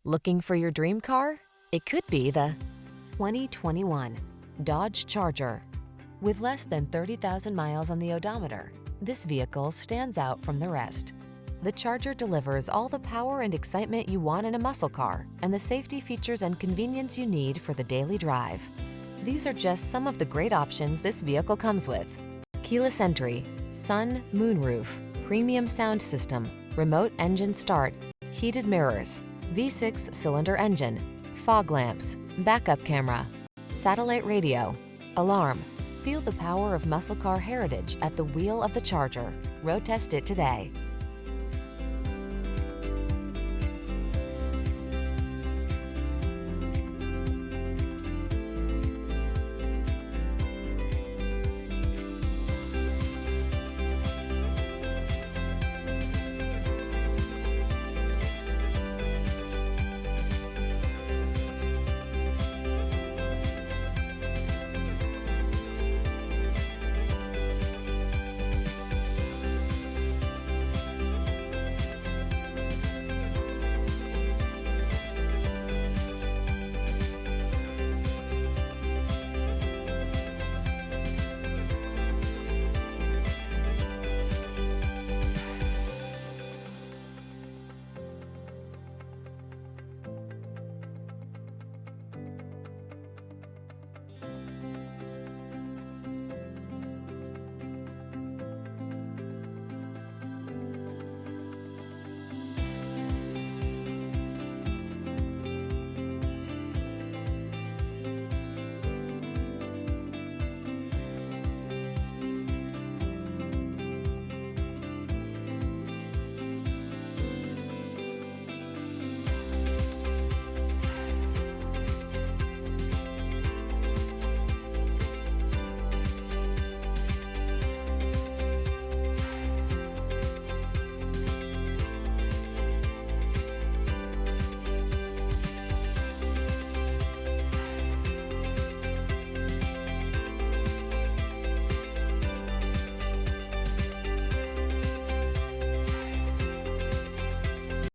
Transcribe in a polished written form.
Looking for your dream car? It could be the 2021 Dodge Charger. With less than 30,000 miles on the odometer, this vehicle stands out from the rest. The Charger delivers all the power and excitement you want in a muscle car and the safety features and convenience you need for the daily drive. These are just some of the great options this vehicle comes with: keyless entry, sun, moonroof, premium sound system, remote engine start, heated mirrors, V6 cylinder engine, fog lamps, backup camera, satellite radio, alarm. Feel the power of muscle car heritage at the wheel of the Charger. Road test it today.